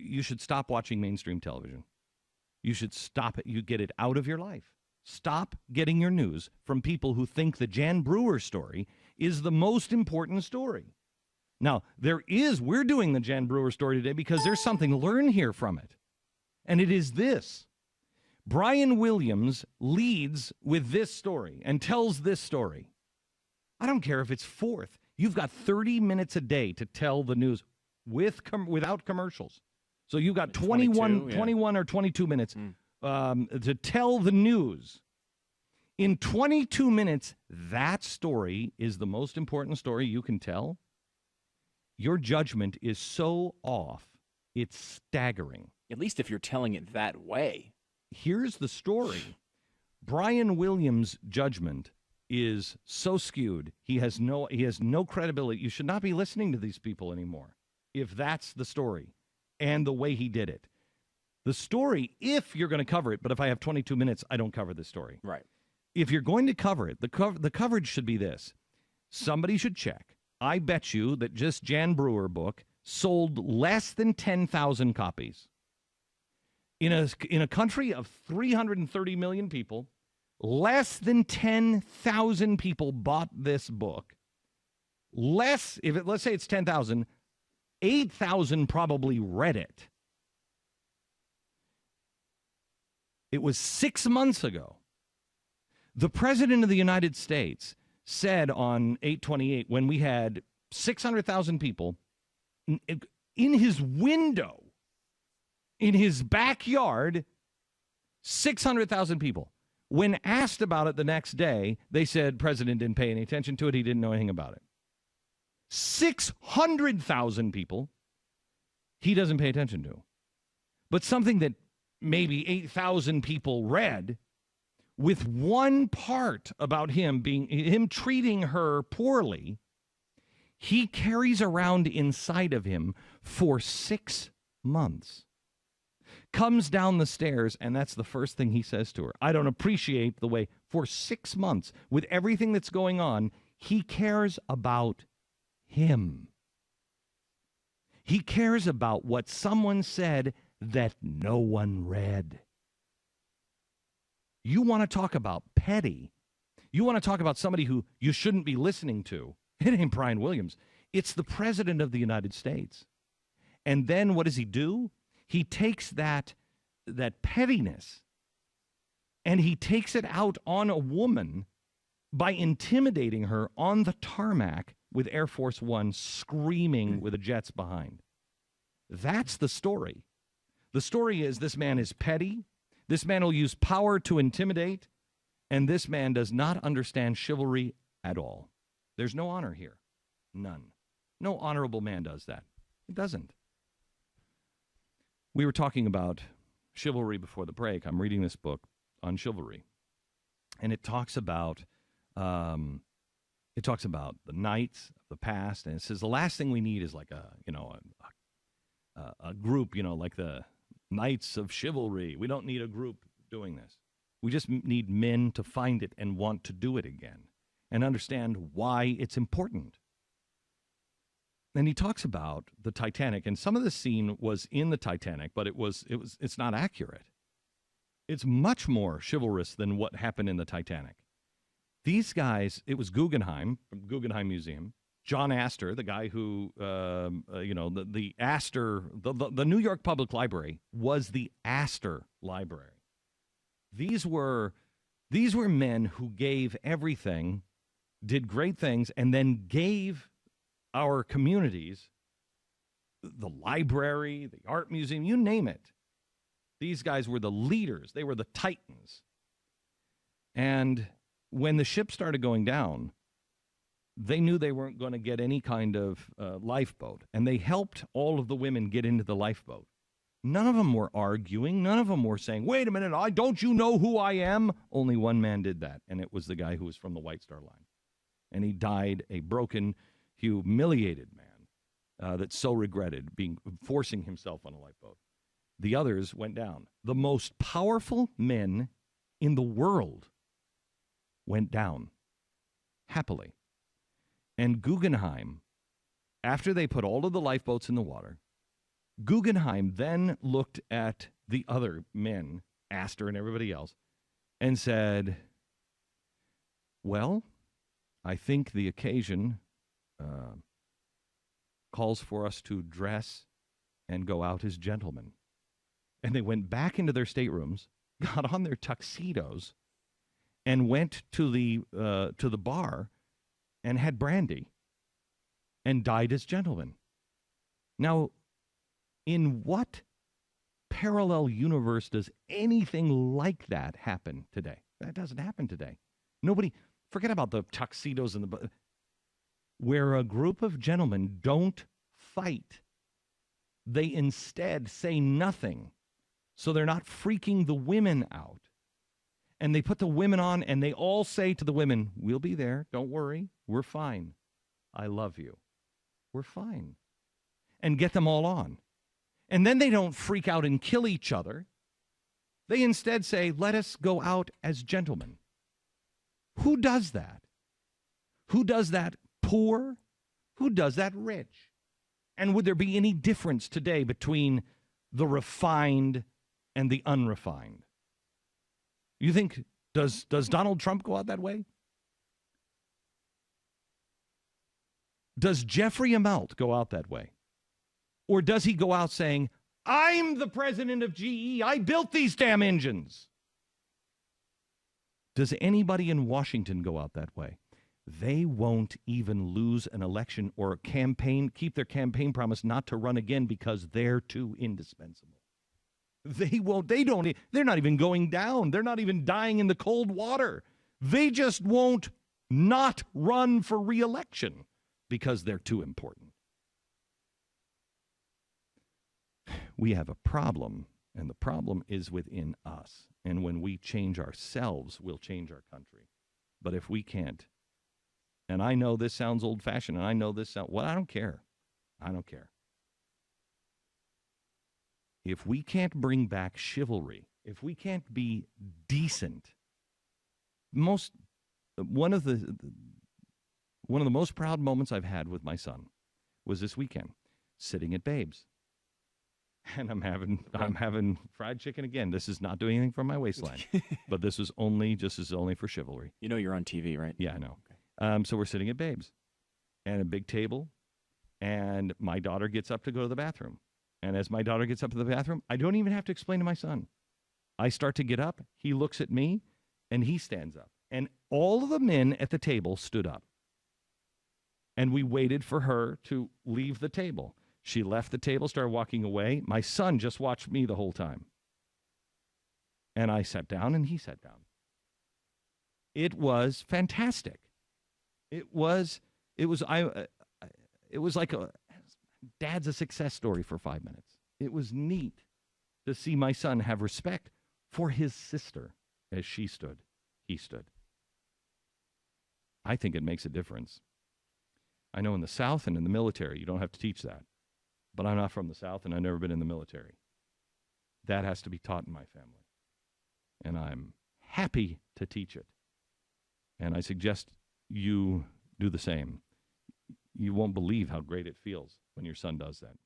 you should stop watching mainstream television. You should stop it. You get it out of your life. Stop getting your news from people who think the Jan Brewer story is the most important story. Now, we're doing the Jan Brewer story today because there's something to learn here from it. And it is this. Brian Williams leads with this story and tells this story. I don't care if it's fourth. You've got 30 minutes a day to tell the news without commercials. So you've got 21 or 22 minutes to tell the news. In 22 minutes, that story is the most important story you can tell. Your judgment is so off, it's staggering. At least if you're telling it that way. Here's the story. Brian Williams' judgment is so skewed. He has no credibility. You should not be listening to these people anymore if that's the story and the way he did it. The story, if you're going to cover it, but if I have 22 minutes, I don't cover this story. Right. If you're going to cover it, the coverage should be this. Somebody should check. I bet you that just Jan Brewer book sold less than 10,000 copies. In a country of 330 million people, less than 10,000 people bought this book. Let's say it's 10,000, 8,000 probably read it. It was 6 months ago. The President of the United States said on 8/28, when we had 600,000 people in his window, in his backyard, 600,000 people. When asked about it the next day, they said President didn't pay any attention to it. He didn't know anything about it. 600,000 people he doesn't pay attention to. But something that maybe 8,000 people read, with one part about him treating her poorly, he carries around inside of him for 6 months. Comes down the stairs, and that's the first thing he says to her. I don't appreciate the way, for 6 months, with everything that's going on, he cares about him. He cares about what someone said that no one read. You want to talk about petty. You want to talk about somebody who you shouldn't be listening to. It ain't Brian Williams. It's the President of the United States. And then what does he do? He takes that pettiness and he takes it out on a woman by intimidating her on the tarmac with Air Force One screaming with the jets behind. That's the story. The story is this man is petty. This man will use power to intimidate. And this man does not understand chivalry at all. There's no honor here. None. No honorable man does that. It doesn't. We were talking about chivalry before the break. I'm reading this book on chivalry. And it talks about the knights of the past. And it says the last thing we need is like a group, like the Knights of Chivalry. We don't need a group doing this. We just need men to find it and want to do it again and understand why it's important. And he talks about the Titanic, and some of the scene was in the Titanic, but it's not accurate. It's much more chivalrous than what happened in the Titanic. These guys, it was Guggenheim, from Guggenheim Museum, John Astor, the guy who, the Astor, the New York Public Library was the Astor Library. These were men who gave everything, did great things, and then gave our communities, the library, the art museum, you name it. These guys were the leaders. They were the titans. And when the ship started going down, they knew they weren't going to get any kind of lifeboat, and they helped all of the women get into the lifeboat. None of them were arguing. None of them were saying, wait a minute, don't you know who I am? Only one man did that, and it was the guy who was from the White Star Line. And he died a broken, humiliated man that so regretted forcing himself on a lifeboat. The others went down. The most powerful men in the world went down happily. And Guggenheim, after they put all of the lifeboats in the water, Guggenheim then looked at the other men, Astor and everybody else, and said, well, I think the occasion calls for us to dress and go out as gentlemen. And they went back into their staterooms, got on their tuxedos, and went to the bar and had brandy and died as gentlemen. Now, in what parallel universe does anything like that happen today? That doesn't happen today. Nobody, forget about the tuxedos and the, where a group of gentlemen don't fight. They instead say nothing, so they're not freaking the women out. And they put the women on, and they all say to the women, we'll be there. Don't worry. We're fine. I love you. We're fine. And get them all on. And then they don't freak out and kill each other. They instead say, let us go out as gentlemen. Who does that? Who does that poor? Who does that rich? And would there be any difference today between the refined and the unrefined? You think, does Donald Trump go out that way? Does Jeffrey Immelt go out that way? Or does he go out saying, I'm the president of GE. I built these damn engines. Does anybody in Washington go out that way? They won't even lose an election or keep their campaign promise not to run again because they're too indispensable. They won't. They're not even going down. They're not even dying in the cold water. They just won't not run for re-election because they're too important. We have a problem, and the problem is within us. And when we change ourselves, we'll change our country. But if we can't, and I know this sounds old-fashioned, and I know this sounds, well, I don't care. I don't care. If we can't bring back chivalry, if we can't be decent, one of the most proud moments I've had with my son was this weekend, sitting at Babe's. And I'm having fried chicken again. This is not doing anything for my waistline, but this is only for chivalry. You know you're on TV, right? Yeah, I know. Okay. So we're sitting at Babe's, and a big table, and my daughter gets up to go to the bathroom. And as my daughter gets up to the bathroom, I don't even have to explain to my son. I start to get up. He looks at me, and he stands up. And all of the men at the table stood up. And we waited for her to leave the table. She left the table, started walking away. My son just watched me the whole time. And I sat down, and he sat down. It was fantastic. It was like Dad's a success story for 5 minutes. It was neat to see my son have respect for his sister as he stood. I think it makes a difference. I know in the South and in the military, you don't have to teach that. But I'm not from the South, and I've never been in the military. That has to be taught in my family. And I'm happy to teach it. And I suggest you do the same. You won't believe how great it feels when your son does that.